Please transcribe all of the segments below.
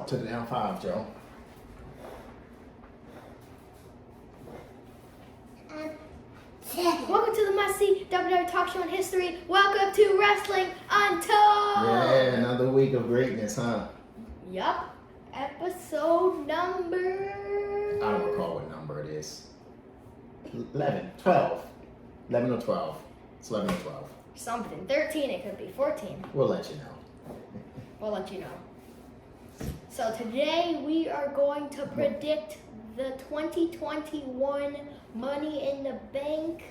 to the down 5, Joe. Welcome to the must-see WWE talk show in history. Welcome to Wrestling Untold. Yeah, another week of greatness, huh? Yup. Episode number... I don't recall what number it is. 11, 12. 11 or 12. It's 11 or 12. Something. 13, it could be 14. We'll let you know. We'll let you know. So today we are going to predict the 2021 Money in the Bank.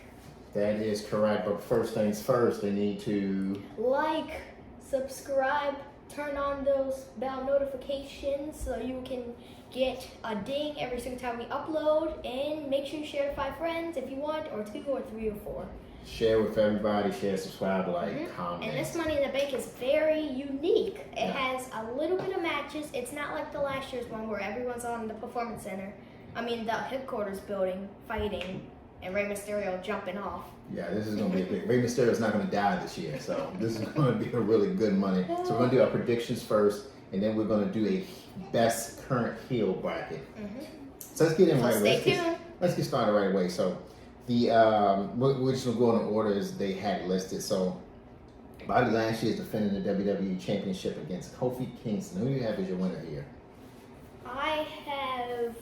That is correct, but first things first, they need to... Like, subscribe, turn on those bell notifications so you can get a ding every single time we upload, and make sure you share to 5 friends if you want, or 2 or 3 or 4. Share with everybody, share, subscribe, like, comment. And this Money in the Bank is very unique. It Yeah. has a little bit of matches. It's not like the last year's one where everyone's on the Performance Center. The headquarters building, fighting, and Rey Mysterio jumping off. Yeah, this is going to be a big... Rey Mysterio is not going to die this year, so this is going to be a really good money. So we're going to do our predictions first, and then we're going to do a best current heel bracket. So let's get in right away. Stay tuned. Let's get started right away. So the we're just going to go in the order as they had listed. So Bobby Lashley is defending the WWE Championship against Kofi Kingston. Who do you have as your winner here? I have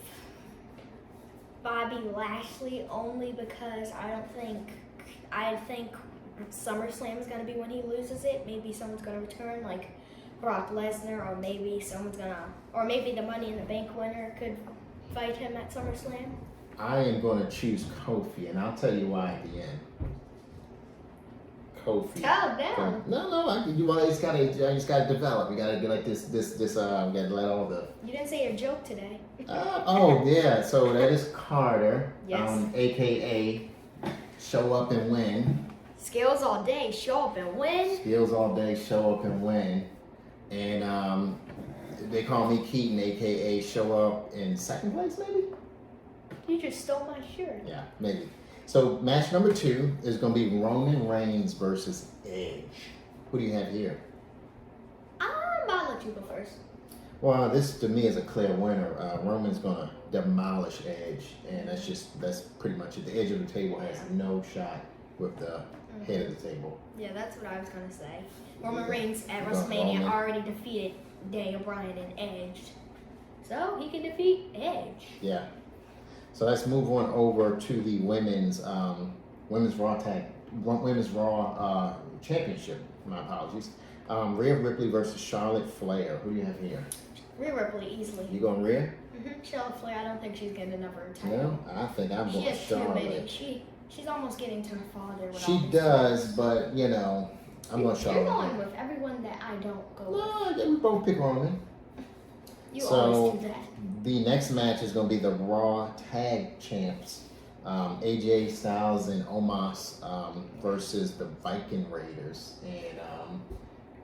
Bobby Lashley only because I think SummerSlam is going to be when he loses it. Maybe someone's going to return, like Brock Lesnar, or maybe the Money in the Bank winner could fight him at SummerSlam. I am going to choose Kofi, and I'll tell you why at the end. Kofi. Calm down. You just gotta develop. You gotta get like this. You gotta let all the. You didn't say your joke today. Yeah. So that is Carter. Yes. AKA show up and win. Skills all day, show up and win. Skills all day, show up and win. And they call me Keaton, AKA show up in second place, maybe. You just stole my shirt. Yeah, maybe. So match number 2 is going to be Roman Reigns versus Edge. Who do you have here? I'll let you go first. Well, this to me is a clear winner. Roman's going to demolish Edge, and that's pretty much it. The edge of the table has no shot with the head of the table. Yeah, that's what I was going to say. Roman Reigns at WrestleMania already defeated Daniel Bryan and Edge. So he can defeat Edge. Yeah. So let's move on over to the women's Raw Championship. My apologies. Rhea Ripley versus Charlotte Flair. Who do you have here? Rhea Ripley easily. You going Rhea? Charlotte Flair, I don't think she's getting another title. No, I think I'm going Charlotte. She's almost getting to her father. She does, but I'm going Charlotte. You're going with everyone that I don't go with. No, we both pick Roman. You always do that. The next match is going to be the Raw Tag Champs, AJ Styles and Omos versus the Viking Raiders. And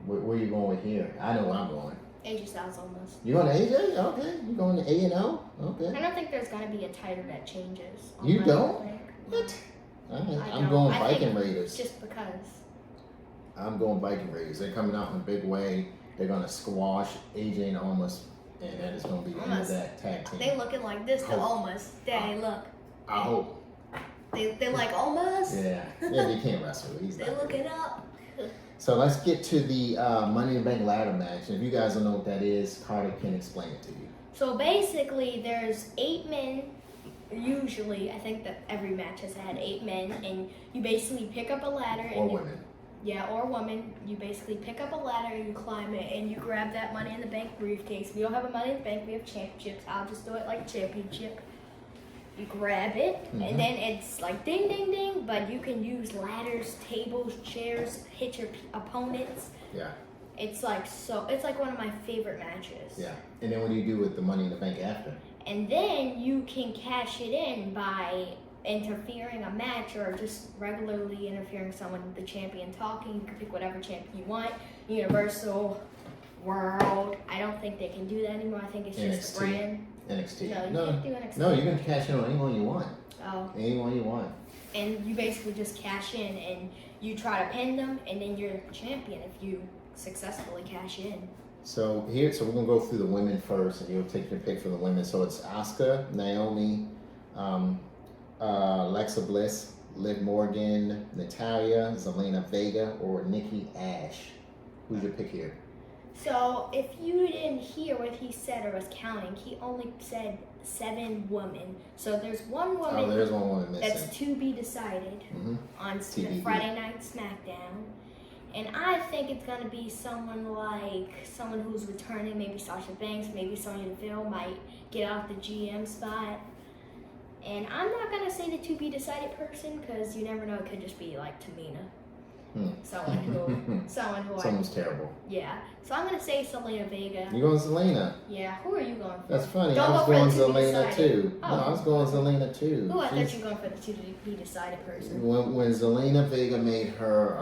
where are you going with here? I know where I'm going. AJ Styles almost. You going to AJ? Okay. You going to A&O? Okay. I don't think there's going to be a title that changes. You don't? What? I'm going Viking Raiders. Just because. I'm going Viking Raiders. They're coming out in a big way. They're going to squash AJ and Omos. And that is going to be the end of that tag team. They looking like this to almost. Daddy, look. I hope. They like almost. Yeah, they can't wrestle. They looking up. So let's get to the Money in the Bank ladder match. And if you guys don't know what that is, Carter can explain it to you. So basically, there's 8 men. Usually, I think that every match has had 8 men, and you basically pick up a ladder. Or women. Yeah, or woman. You basically pick up a ladder, you climb it, and you grab that Money in the Bank briefcase. We don't have a Money in the Bank, we have championships. I'll just do it like a championship. You grab it, and then it's like ding, ding, ding, but you can use ladders, tables, chairs, hit your opponents. Yeah. It's like one of my favorite matches. Yeah. And then what do you do with the Money in the Bank after? And then you can cash it in by interfering a match or just regularly interfering someone with the champion talking. You can pick whatever champion you want. Universal, World. I don't think they can do that anymore. I think it's just a brand. NXT. No, you can't do NXT. No, you can cash in on anyone you want. Oh. Anyone you want. And you basically just cash in and you try to pin them, and then you're champion if you successfully cash in. So we're gonna go through the women first, and you'll take your pick for the women. So it's Asuka, Naomi, Alexa Bliss, Liv Morgan, Natalia, Zelina Vega, or Nikki Ash. Who's your pick here? So if you didn't hear what he said or was counting, he only said 7 women. So there's one woman. Oh, there's one woman missing. That's to be decided on Friday Night SmackDown. And I think it's going to be someone who's returning, maybe Sasha Banks, maybe Sonya Deville might get out the GM spot. And I'm not going to say the to be decided person because you never know, it could just be like Tamina. Someone's terrible. Yeah. So I'm going to say Zelina Vega. You going Zelina? Yeah. Who are you going for? That's funny. Don't I was go going for the to be Zelina decided. too. Oh. No, I was going Zelina too. Who I thought you were going for the to be decided person. When Zelina Vega made her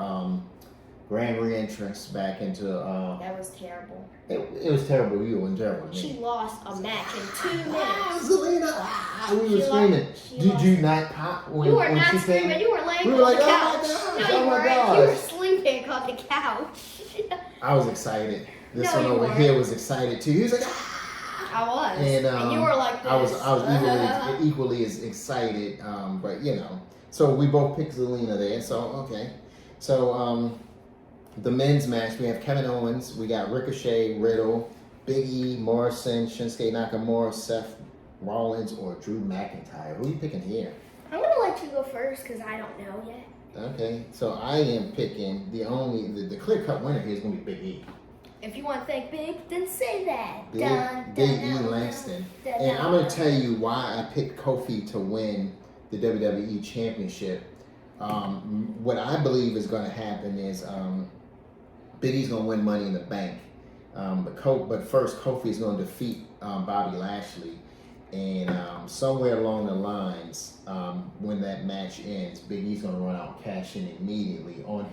grand re-entrance back into that was terrible. It was terrible. You were terrible. She lost a match in 2 minutes. Zelina! We were screaming. Did you not pop when you were when not she screaming. came? You were laying We on were like, the oh couch. my gosh, No, oh you my weren't. gosh. You were sleeping on the couch. I was excited. This No, one you over weren't. here was excited too. He was like, ah! I was. And you were like this. I was equally as excited. But you know, so we both picked Zelina there. So okay, so the men's match we have Kevin Owens, we got Ricochet, Riddle, Big E, Morrison, Shinsuke Nakamura, Seth Rollins, or Drew McIntyre. Who are you picking here? I'm gonna let you go first because I don't know yet. Okay, so I am picking the clear cut winner here is gonna be Big E. If you want to thank Big, then say that. Big E Langston. And I'm going to tell you why I picked Kofi to win the WWE Championship. What I believe is going to happen is Big E's going to win Money in the Bank. But first, Kofi is going to defeat Bobby Lashley. And somewhere along the lines, when that match ends, Big E's going to run out and cash in immediately on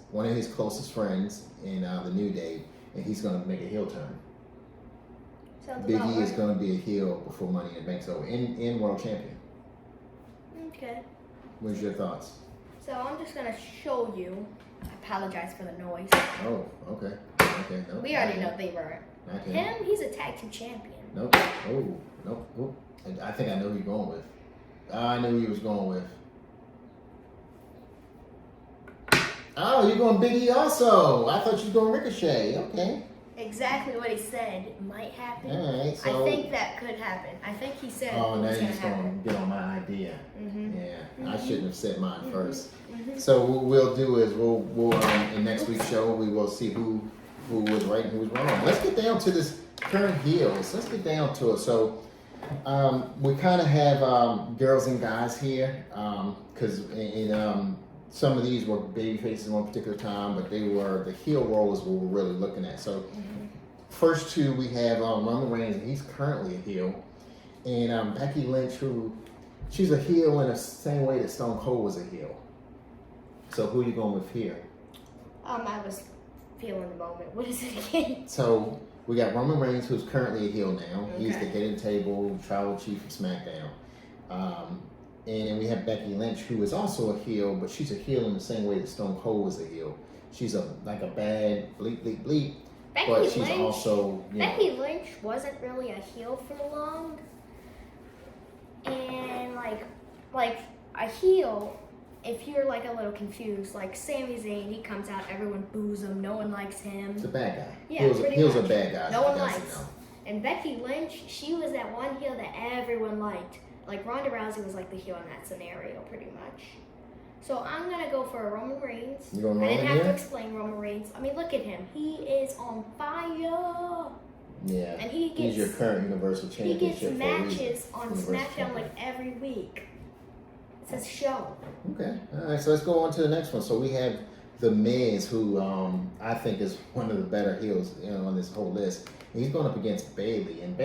one of his closest friends in the New Day. And he's going to make a heel turn. Big E is going to be a heel before Money in the Bank's over. In World Champion. Okay. What's your thoughts? So I'm just going to show you. I apologize for the noise. Oh, okay. Okay. Nope. We already know they weren't. Okay. Him, he's a tag team champion. Nope. Oh, nope. Oh. I think I know who you're going with. I knew who you was going with. Oh, you're going Big E also. I thought you were going Ricochet. Okay. Exactly what he said might happen. All right. So, I think that could happen. I think he said oh, now it's you're going just to going happen. to get on my idea. Mm-hmm. Yeah. I shouldn't have said mine first. Mm-hmm. So what we'll do is we'll in next week's show we will see who was right and who was wrong. Let's get down to this current heels. Let's get down to it. So we kind of have girls and guys here because in some of these were baby faces at one particular time, but they were the heel rollers we were really looking at. So first two we have Roman Reigns, and he's currently a heel, and Becky Lynch, who she's a heel in the same way that Stone Cold was a heel. So who are you going with here? I was feeling the moment. What is it again? So we got Roman Reigns, who's currently a heel now. Okay. He's the head of the table, tribal chief of SmackDown. And then we have Becky Lynch, who is also a heel, but she's a heel in the same way that Stone Cold was a heel. She's like a bad bleep, bleep, bleep. But she's Lynch, also, Becky Lynch wasn't really a heel for long. And like a heel, if you're like a little confused, like Sami Zayn, he comes out, everyone boos him, no one likes him. He's a bad guy. Yeah, he was a much. bad guy. No one likes. And Becky Lynch, she was that one heel that everyone liked. Like Ronda Rousey was like the heel in that scenario, pretty much. So I'm gonna go for Roman Reigns. You going I Roman didn't have here? to explain Roman Reigns. I mean, look at him. He is on fire. Yeah. And he's your current Universal He Championship. gets matches on Universal SmackDown Champion. like every week. It's his show. Okay. All right. So let's go on to the next one. So we have The Miz, who I think is one of the better heels on this whole list. And he's going up against Bayley, and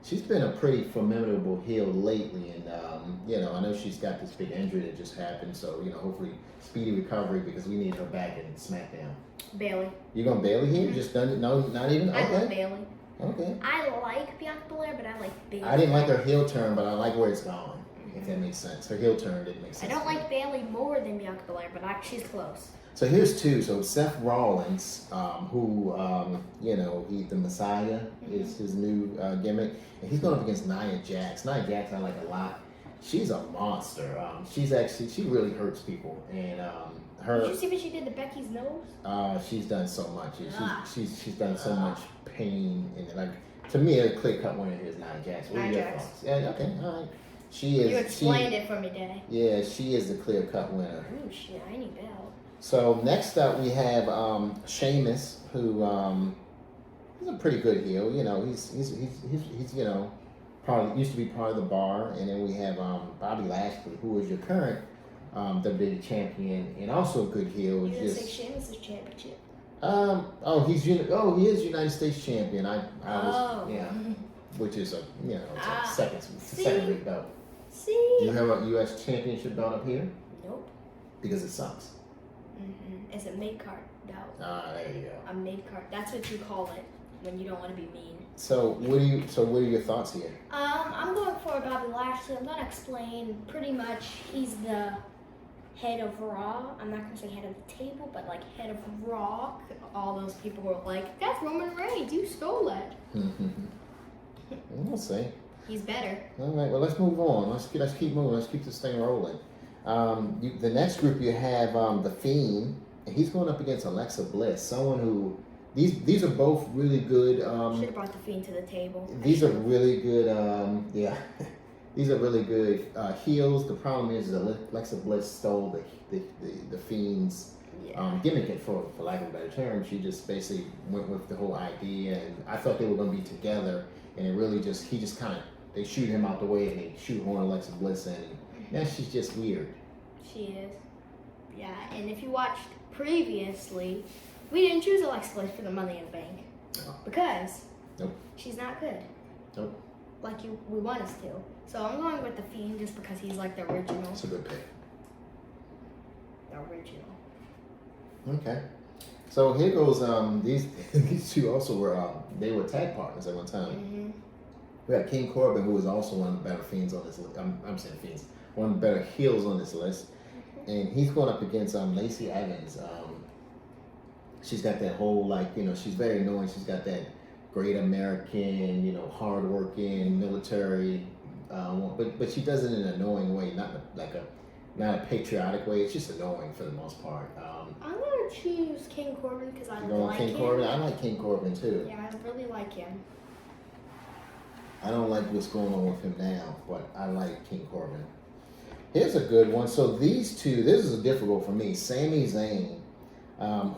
she's been a pretty formidable heel lately. And I know she's got this big injury that just happened. So hopefully speedy recovery because we need her back in SmackDown. Bayley. You going Bayley here? Mm-hmm. Just done it? No, not even. I love Okay. Bayley. Okay. I like Bianca Belair, but I like Bayley. I didn't like her heel turn, but I like where it's going. if that makes sense. Her heel turn didn't make sense. I don't like Bailey more than Bianca Belair, but she's close. So here's two. So Seth Rollins, who, the Messiah is his new gimmick. And he's going up against Nia Jax. Nia Jax I like a lot. She's a monster. She really hurts people. And did you see what she did to Becky's nose? She's done so much. She's done so much pain. And like, to me, a clear-cut winner here is Nia Jax. What are your thoughts? Yeah, okay, all right. She is. You explained it for me, Daddy. Yeah, she is the clear-cut winner. Ooh, shiny belt. So next up we have Sheamus, who he's a pretty good heel. You know, he's probably used to be part of the Bar, and then we have Bobby Lashley, who is your current WWE champion and also a good heel. You didn't say Sheamus' championship. He is United States champion. Which is it's a second rate belt. See. Do you have a U.S. championship belt up here? Nope. Because it sucks. It's a mid-card belt. There you go. A mid-card. That's what you call it when you don't want to be mean. So what are your thoughts here? I'm going for Bobby Lashley. I'm gonna explain pretty much. He's the head of Raw. I'm not gonna say head of the table, but like head of Raw. All those people were like, "That's Roman Reigns. You stole it." We'll see. He's better. All right. Well, let's move on. Let's keep moving. Let's keep this thing rolling. The next group you have The Fiend, and he's going up against Alexa Bliss, someone who these are both really good. Should have brought The Fiend to the table. These are really good. These are really good heels. The problem is Alexa Bliss stole the Fiend's gimmick, for lack of a better term. She just basically went with the whole idea, and I thought they were going to be together, and it really they shoot him out the way and they shoehorn Alexa Bliss in. Yeah, she's just weird. She is. Yeah, and if you watched previously, we didn't choose Alexa Bliss for the Money in the Bank. No. Because Nope. she's not good. Nope. Like we want us to. So I'm going with The Fiend just because he's like the original. That's a good pick. The original. Okay. So here goes these two also were tag partners at one time. We got King Corbin, who is also one of the better fiends on this list. I'm saying fiends, one of the better heels on this list, and he's going up against Lacey Evans. She's got that whole she's very annoying. She's got that great American, hardworking military, but she does it in an annoying way, not a patriotic way. It's just annoying for the most part. I'm gonna choose King Corbin because I like King him. Corbin? I like King Corbin too. Yeah, I really like him. I don't like what's going on with him now, but I like King Corbin. Here's a good one. So these two, this is difficult for me. Sami Zayn,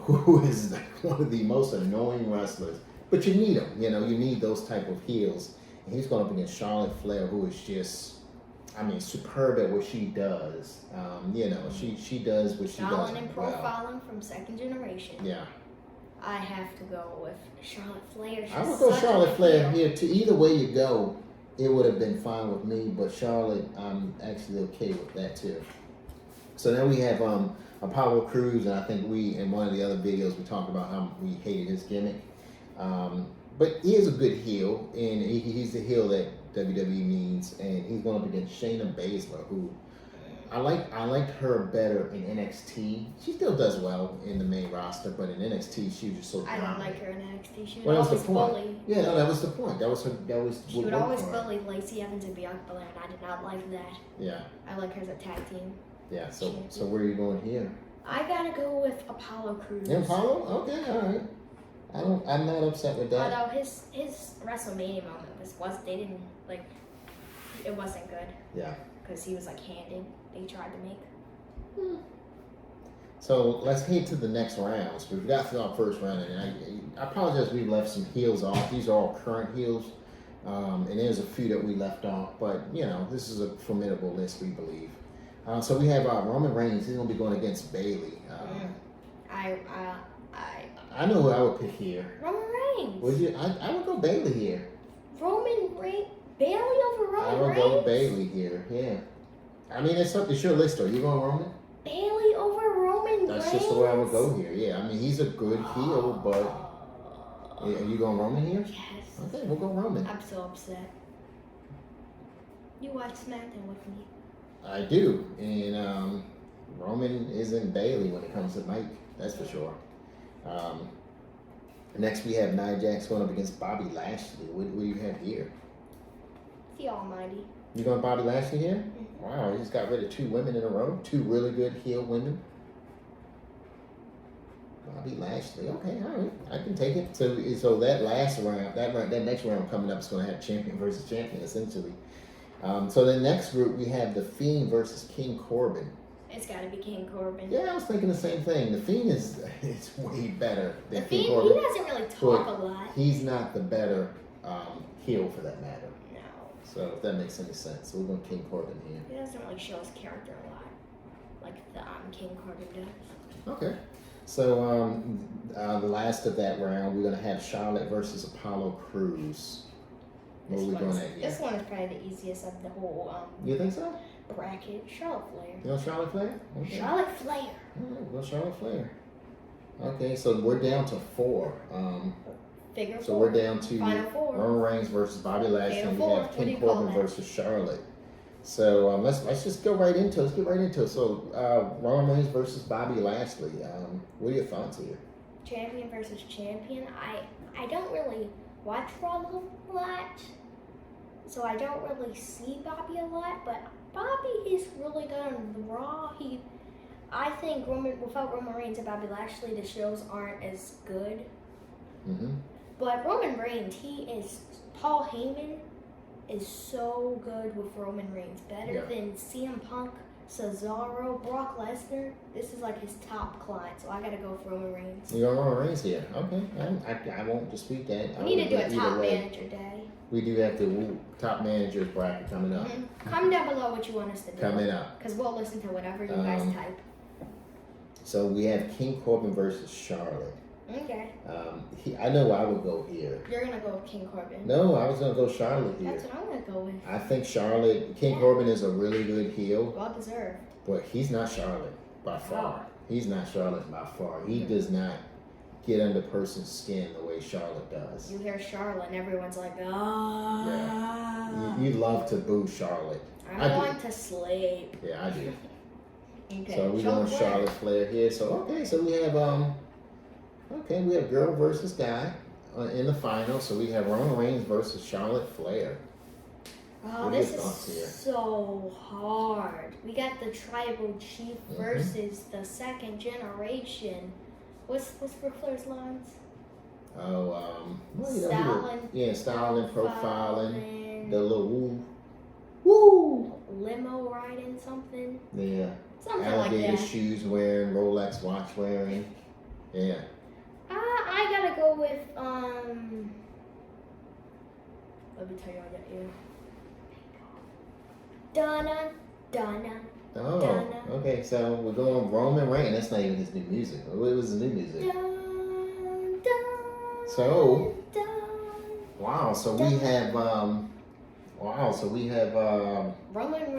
who is one of the most annoying wrestlers, but you need him. You need those type of heels. And he's going up against Charlotte Flair, who is just, superb at what she does. She does what she does. Stalin and profiling from Second Generation. Yeah. I have to go with Charlotte Flair. I would go Charlotte Flair here too. Either way you go, it would have been fine with me. But Charlotte, I'm actually okay with that too. So then we have Apollo Crews, and I think in one of the other videos we talked about how we hated his gimmick. But he is a good heel, and he's the heel that WWE needs, and he's going up against Shayna Baszler, who I liked her better in NXT. She still does well in the main roster, but in NXT she was just so dominant. I don't like her in NXT. She would always bully. Yeah, no, that was the point. She would always bully Lacey Evans and Bianca Belair, and I did not like that. Yeah. I like her as a tag team. Yeah. So where are you going here? I gotta go with Apollo Crews. Yeah, Apollo? Okay, all right. I'm not upset with that. Although his WrestleMania moment it wasn't good. Yeah. Because he was handed. They tried to make. So let's head to the next rounds. We've got through our first round, and I apologize we left some heels off. These are all current heels, and there's a few that we left off. But this is a formidable list, we believe. So we have Roman Reigns. He's going to be going against Bailey. I know who I would pick here. Roman Reigns. Would you? I would go Bailey here. Roman Reigns. Bailey over Roman Reigns. I would go Bailey here. Yeah. It's your list. Are you going Roman? Bailey over Roman Reigns. That's just the way I would go here. Yeah. He's a good heel, but are you going Roman here? Yes. Okay, we'll go Roman. I'm so upset. You watch SmackDown with me. I do, and Roman isn't Bailey when it comes to Mike. That's for sure. Next, we have Nia Jax going up against Bobby Lashley. What do you have here? The Almighty. You going Bobby Lashley here? Mm-hmm. Wow, he's got rid of 2 women in a row. 2 really good heel women. Bobby Lashley. Okay, all right. I can take it. So that last round, that next round coming up is going to have champion versus champion, essentially. So the next group, we have The Fiend versus King Corbin. It's got to be King Corbin. Yeah, I was thinking the same thing. The Fiend is way better than The King Fiend, Corbin. he doesn't really talk a lot. He's not the better heel for that matter. No. So if that makes any sense. So we're going King Corbin here. He doesn't really show his character a lot, like the King Corbin does. Okay. So the last of that round, we're going to have Charlotte versus Apollo Crews. What are we going at here? This one is probably the easiest of the whole You think so? bracket. Charlotte Flair. You know Charlotte Flair? Okay. Charlotte Flair. All right, well, Charlotte Flair. Okay, so we're down to 4. Figure So 4. we're down to Final 4. Roman Reigns versus Bobby Lashley. Figure And we 4. have What do King you call Corbin that? versus Charlotte. So let's just go right into it. Let's get right into it. So Roman Reigns versus Bobby Lashley. What are your thoughts here? Champion versus champion. I don't really watch Raw a lot, so I don't really see Bobby a lot. But Bobby is really good on the Raw. I think without Roman Reigns and Bobby Lashley, the shows aren't as good. Mm-hmm. But Roman Reigns, Paul Heyman is so good with Roman Reigns. Better than CM Punk, Cesaro, Brock Lesnar. This is like his top client, so I gotta go for Roman Reigns. You got Roman Reigns here. Okay. I won't dispute that. We need to do a top manager day. We do have the top managers bracket coming up. Mm-hmm. Comment down below what you want us to do. Coming up. Because we'll listen to whatever you guys type. So we have King Corbin versus Charlotte. Okay. I know I would go here. You're gonna go with King Corbin. No, I was gonna go Charlotte here. That's what I'm gonna go with. I think King Corbin is a really good heel, Well deserved. but he's not Charlotte by far. He's not Charlotte by far. He does not get under person's skin the way Charlotte does. You hear Charlotte and everyone's like, ah. Yeah. You love to boo Charlotte. I want to sleep. Yeah, I do. Okay. So we're going Charlotte Flair here. So so we have we have girl versus guy in the final. So we have Roman Reigns versus Charlotte Flair. Oh, this is so hard. We got the tribal chief versus the second generation. What's Ric Flair's lines? Oh, Styling, profiling, the little woo, limo riding something. yeah, Something alligator like that. shoes wearing, Rolex watch wearing, yeah. I gotta go with let me tell you all that here. Donna. Oh, Donna. okay. So we're going Roman Reigns. That's not even his new music. What was the new music? So, wow. So we have Roman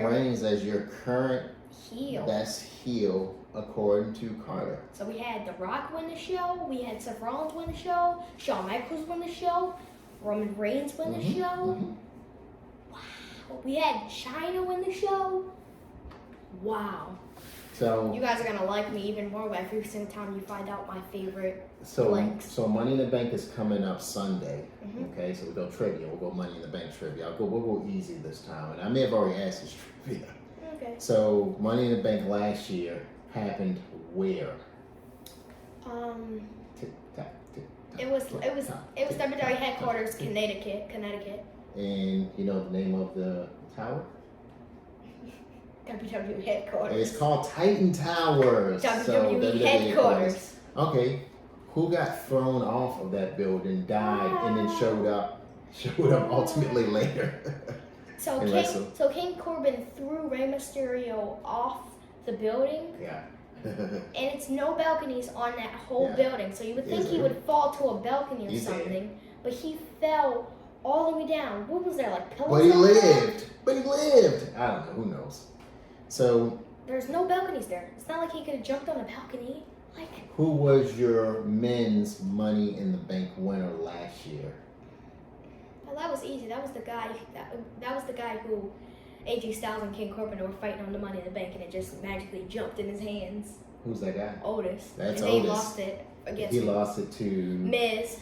Reigns as your current heel. best heel according to Carter. So we had The Rock win the show. We had Seth Rollins win the show. Shawn Michaels win the show. Roman Reigns win the show. Mm-hmm. Wow. We had China win the show. Wow. So You guys are gonna like me even more every single time you find out my favorite so blanks. Money in the Bank is coming up Sunday. Mhm. Okay, so we'll go trivia. We'll go Money in the Bank trivia. We'll go easy this time, and I may have already asked this trivia. Okay. So Money in the Bank last year happened where? Tick, tack, tick, tack, It was tick, tock, WWE tick, tock, headquarters, tock, tick. Connecticut. And you know the name of the tower? WWE headquarters. It's called Titan Towers. WWE headquarters. Okay, who got thrown off of that building, died, and then showed up ultimately later? So King Corbin threw Rey Mysterio off the building. Yeah. And it's no balconies on that whole Yeah. building, so you would think he would fall to a balcony or He's something, but he fell all the way down. What was there, like pillows? But he on there? lived. I don't know. Who knows? So, There's no balconies there. It's not like he could have jumped on a balcony. Like, who was your men's Money in the Bank winner last year? well, that was easy. That was the guy. That was the guy who AJ Styles and King Corbin were fighting on the Money in the Bank, and it just magically jumped in his hands. Who's that guy? Otis. That's and Otis. They lost it against He lost it to Miz.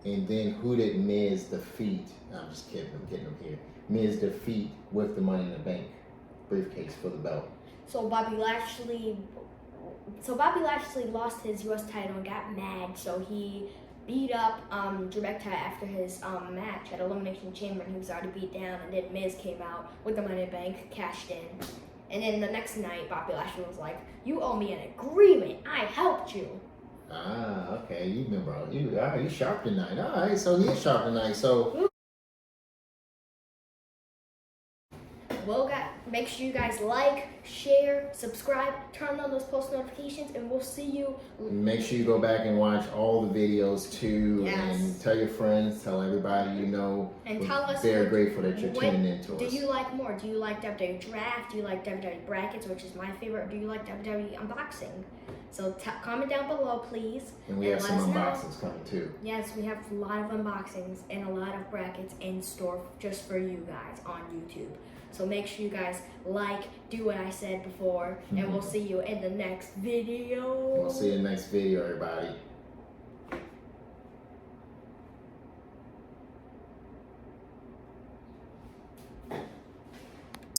And then who did Miz defeat? I'm just kidding. I'm getting him here. Miz defeat with the Money in the Bank briefcase for the belt. So Bobby Lashley lost his US title and got mad. So he beat up Drew McIntyre after his match at Elimination Chamber, and he was already beat down. And then Miz came out with the Money in the Bank, cashed in. And then the next night, Bobby Lashley was like, "You owe me an agreement. I helped you." Ah, okay. You remember? You sharp tonight. All right. So he is sharp tonight. So. Well, guys, make sure you guys like, share, subscribe, turn on those post notifications, and we'll see you. Make sure you go back and watch all the videos too, Yes. and tell your friends, tell everybody you know. And tell us. Very grateful that you're tuning in to us. Do you like more? Do you like WWE Draft? Do you like WWE Brackets, which is my favorite? Or do you like WWE Unboxing? So comment down below, please. And we have let some us know. unboxings coming too. Yes, we have a lot of unboxings and a lot of brackets in store just for you guys on YouTube. So make sure you guys like, do what I said before, and we'll see you in the next video. We'll see you in the next video, everybody.